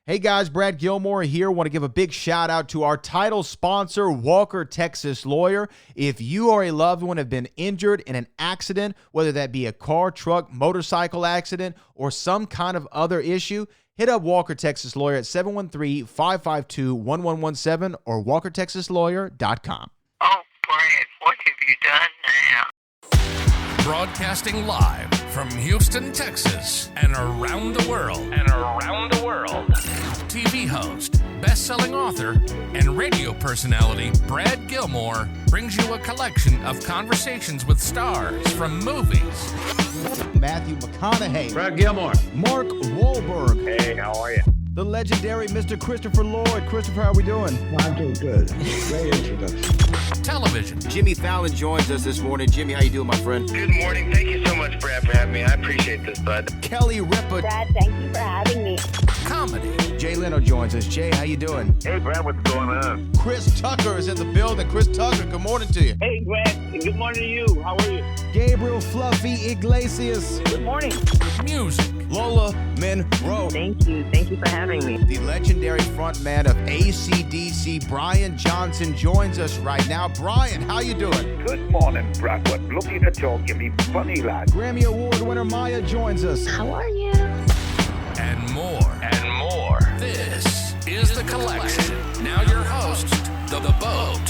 Hey guys, Brad Gilmore here. Want to give a big shout out to our title sponsor, Walker Texas Lawyer. If you or a loved one have been injured in an accident, whether that be a car, truck, motorcycle accident, or some kind of other issue, hit up Walker Texas Lawyer at 713-552-1117 or walkertexaslawyer.com. Oh, Brad, what have you done now? Broadcasting live from Houston, Texas, and around the world. TV host, best-selling author, and radio personality Brad Gilmore brings you a collection of conversations with stars from movies. Matthew McConaughey. Brad Gilmore. Mark Wahlberg. Hey, how are you? The legendary Mr. Christopher Lloyd. Christopher, how are we doing? I'm doing good. Great introduction. Television. Jimmy Fallon joins us this morning. Jimmy, how you doing, my friend? Good morning. Thank you so much, Brad, for having me. I appreciate this, bud. Kelly Ripa. Brad, thank you for having me. Comedy. Jay Leno joins us. Jay, how you doing? Hey, Brad, what's going on? Chris Tucker is in the building. Chris Tucker, good morning to you. Hey, Brad. Good morning to you. How are you? Gabriel Fluffy Iglesias. Good morning. Music. Lola Monroe. Thank you. Thank you for having me. The legendary frontman of AC/DC, Brian Johnson, joins us right now. Brian, how you doing? Good morning, Brad. What looking to talk to me, funny lad. Grammy Award winner Maya joins us. How are you? And more. This is The Collection. Now your host, The Boat.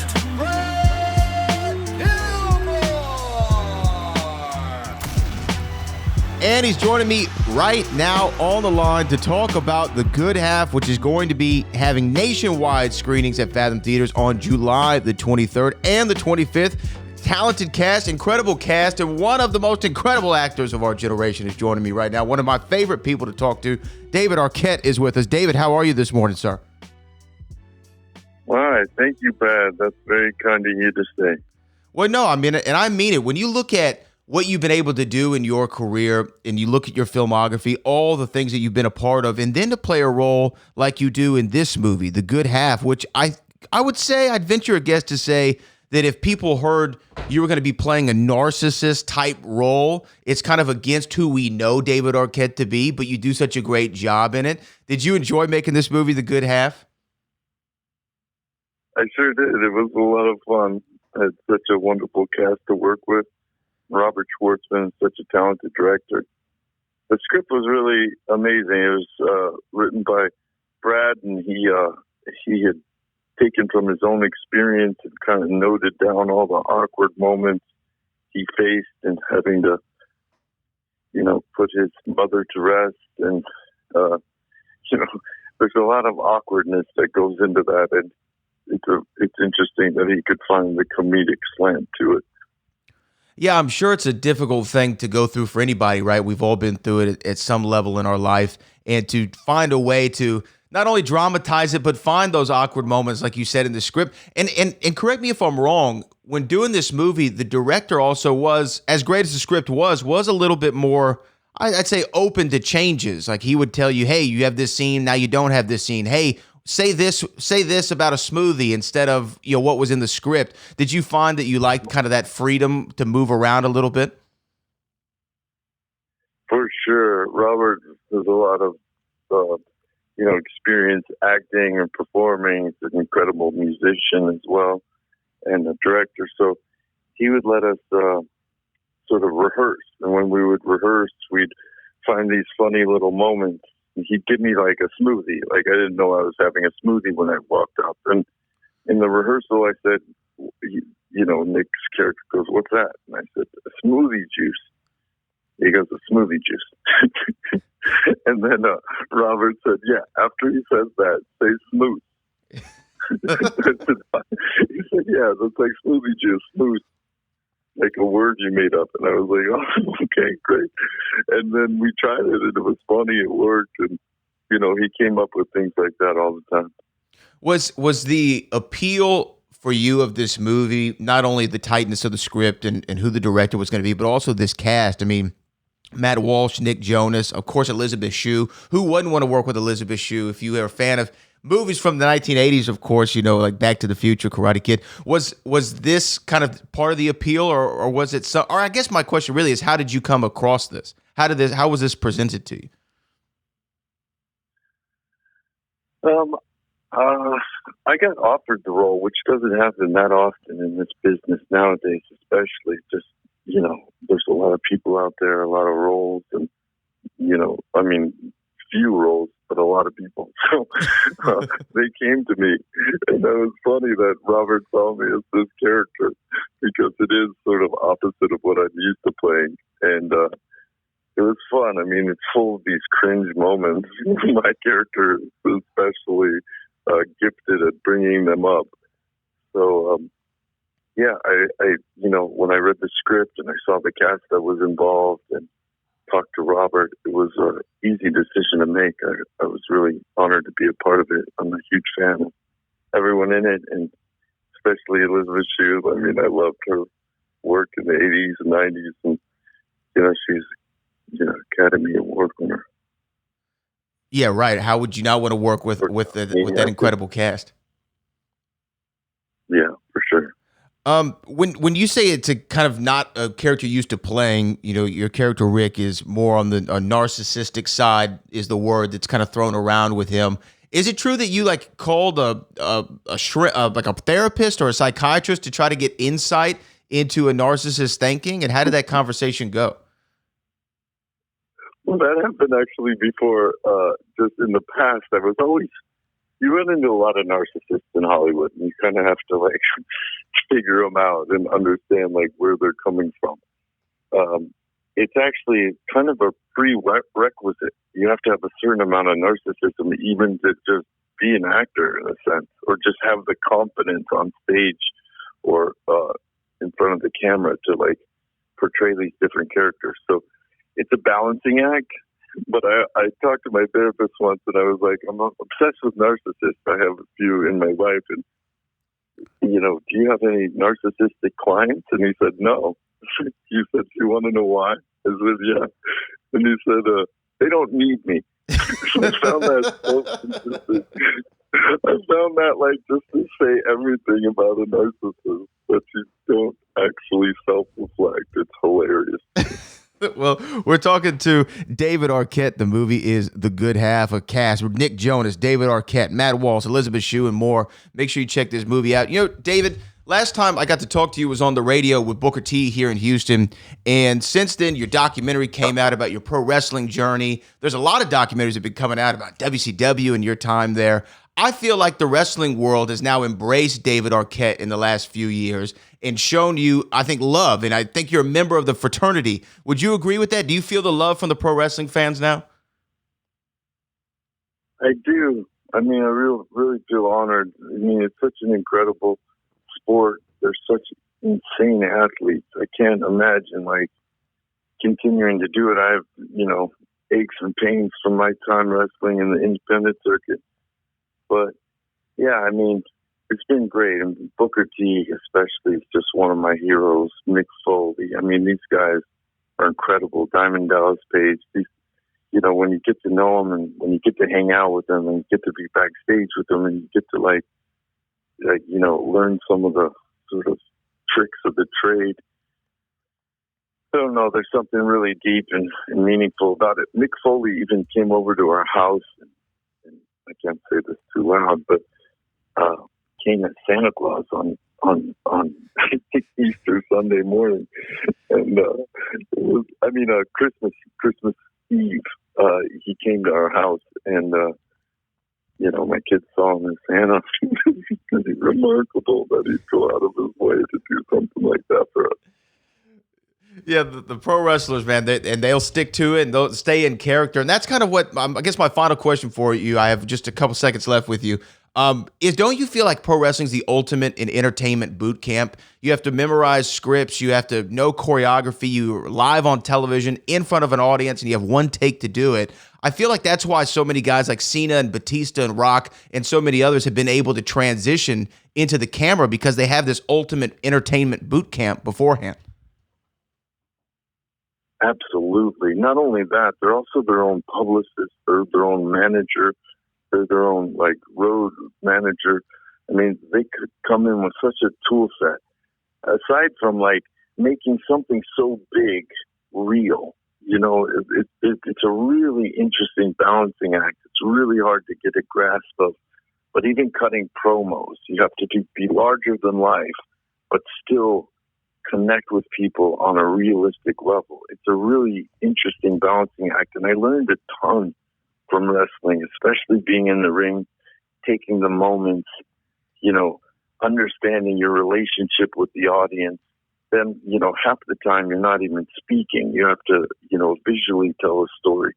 And he's joining me right now on the line to talk about The Good Half, which is going to be having nationwide screenings at Fathom Theaters on July the 23rd and the 25th. Talented cast, incredible cast, and one of the most incredible actors of our generation is joining me right now. One of my favorite people to talk to, David Arquette, is with us. David, how are you this morning, sir? All right. Thank you, Brad. That's very kind of you to say. Well, no, I mean it, and I mean it. When you look at what you've been able to do in your career and you look at your filmography, all the things that you've been a part of, and then to play a role like you do in this movie, The Good Half, which I would say, I'd venture a guess to say that if people heard you were going to be playing a narcissist type role, it's kind of against who we know David Arquette to be, but you do such a great job in it. Did you enjoy making this movie, The Good Half? I sure did. It was a lot of fun. I had such a wonderful cast to work with. Robert Schwartzman is such a talented director. The script was really amazing. It was written by Brad, and he had taken from his own experience and kind of noted down all the awkward moments he faced and having to, put his mother to rest. And, there's a lot of awkwardness that goes into that. And it's interesting that he could find the comedic slant to it. Yeah, I'm sure it's a difficult thing to go through for anybody, right? We've all been through it at some level in our life. And to find a way to not only dramatize it, but find those awkward moments, like you said in the script. And correct me if I'm wrong, when doing this movie, the director also was, as great as the script was a little bit more, I'd say, open to changes. Like he would tell you, hey, you have this scene, now you don't have this scene. Hey, say this about a smoothie instead of what was in the script. Did you find that you liked kind of that freedom to move around a little bit? For sure. Robert has a lot of experience acting and performing. He's an incredible musician as well and a director. So he would let us sort of rehearse. And when we would rehearse, we'd find these funny little moments. He'd give me like a smoothie. Like I didn't know I was having a smoothie when I walked up. And in the rehearsal, I said, Nick's character goes, "What's that?" And I said, "A smoothie juice." He goes, "A smoothie juice." And then Robert said, "Yeah, after he says that, say smooth." He said, "Yeah, that's like smoothie juice, smooth. Like a word you made up." And I was like, "Oh, okay, great." And then we tried it, and it was funny. It worked. And, he came up with things like that all the time. Was the appeal for you of this movie not only the tightness of the script and who the director was going to be, but also this cast? I mean, Matt Walsh, Nick Jonas, of course, Elizabeth Shue. Who wouldn't want to work with Elizabeth Shue if you are a fan of movies from the 1980s, of course, like Back to the Future, Karate Kid. Was this kind of part of the appeal, or was it so? Or I guess my question really is, how did you come across this? How was this presented to you? I got offered the role, which doesn't happen that often in this business nowadays, especially. Just, there's a lot of people out there, a lot of roles, and, few roles, but a lot of people. So they came to me, and it was funny that Robert saw me as this character because it is sort of opposite of what I'm used to playing. And it was fun. I mean, it's full of these cringe moments. My character is especially gifted at bringing them up. So, I when I read the script and I saw the cast that was involved and talked to Robert, it was an easy decision to make. I was really honored to be a part of it. I'm a huge fan of everyone in it, and especially Elizabeth Shue. I mean, I loved her work in the 80s and 90s, and, she's, Academy Award winner. Yeah, right. How would you not want to work with that incredible cast? Yeah, for sure. When you say it's a kind of not a character used to playing, your character Rick is more on the narcissistic side is the word that's kind of thrown around with him. Is it true that you called a therapist or a psychiatrist to try to get insight into a narcissist's thinking? And how did that conversation go? Well, that happened actually before. Just in the past, you run into a lot of narcissists in Hollywood, and you kind of have to figure them out and understand where they're coming from. It's actually kind of a prerequisite. You have to have a certain amount of narcissism even to just be an actor in a sense, or just have the confidence on stage or in front of the camera to portray these different characters. So it's a balancing act. But I talked to my therapist once, and I was like, I'm obsessed with narcissists. I have a few in my life, and do you have any narcissistic clients? And he said, no. He said, do you want to know why? I said, yeah. And he said, they don't need me. So I found that so interesting. I found that just to say everything about a narcissist, but you don't actually self-reflect. It's hilarious. Well, we're talking to David Arquette. The movie is The Good Half, a cast with Nick Jonas, David Arquette, Matt Walsh, Elizabeth Shue, and more. Make sure you check this movie out. David, last time I got to talk to you was on the radio with Booker T here in Houston, and since then your documentary came out about your pro wrestling journey. There's a lot of documentaries that have been coming out about WCW and your time there. I feel like the wrestling world has now embraced David Arquette in the last few years and shown you, I think, love. And I think you're a member of the fraternity. Would you agree with that? Do you feel the love from the pro wrestling fans now? I do. I mean, I really feel honored. I mean, it's such an incredible sport. There's such insane athletes. I can't imagine, continuing to do it. I have, aches and pains from my time wrestling in the independent circuit. But, yeah, I mean, it's been great. And Booker T especially is just one of my heroes. Mick Foley. I mean, these guys are incredible. Diamond Dallas Page. These, when you get to know them and when you get to hang out with them and you get to be backstage with them and you get to, learn some of the sort of tricks of the trade. I don't know. There's something really deep and meaningful about it. Mick Foley even came over to our house and I can't say this too loud, but came as Santa Claus on Easter Sunday morning, and it was Christmas Eve. He came to our house, and my kids saw him as Santa. It's pretty remarkable that he'd go out of his way to do something like that for us. Yeah, the pro wrestlers, man, they'll stick to it and they'll stay in character. And that's kind of what, I guess my final question for you, I have just a couple seconds left with you, is don't you feel like pro wrestling is the ultimate in entertainment boot camp? You have to memorize scripts, you have to know choreography, you're live on television in front of an audience, and you have one take to do it. I feel like that's why so many guys like Cena and Batista and Rock and so many others have been able to transition into the camera because they have this ultimate entertainment boot camp beforehand. Absolutely. Not only that, they're also their own publicist, they're their own manager, they're their own road manager. I mean, they could come in with such a tool set. Aside from making something so big real, it's a really interesting balancing act. It's really hard to get a grasp of. But even cutting promos, you have to be larger than life, but still connect with people on a realistic level. It's a really interesting balancing act. And I learned a ton from wrestling, especially being in the ring, taking the moments, understanding your relationship with the audience. Then, half the time you're not even speaking. You have to, visually tell a story.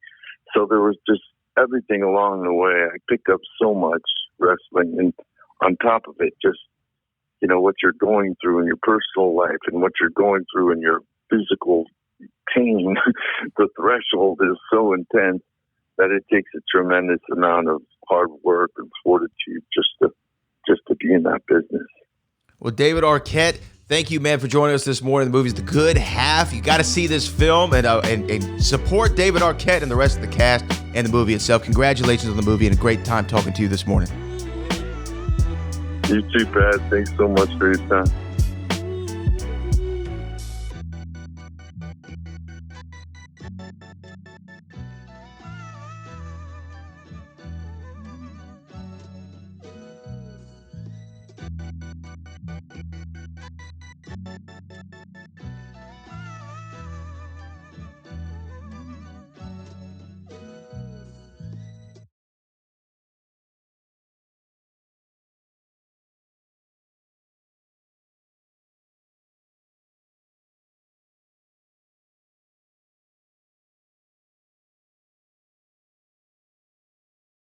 So there was just everything along the way. I picked up so much wrestling, and on top of it, just, what you're going through in your personal life and what you're going through in your physical pain. The threshold is so intense that it takes a tremendous amount of hard work and fortitude just to be in that business. Well, David Arquette, thank you, man, for joining us this morning. The movie's The Good Half. You got to see this film and support David Arquette and the rest of the cast and the movie itself. Congratulations on the movie and a great time talking to you this morning. You too, Pat. Thanks so much for your time.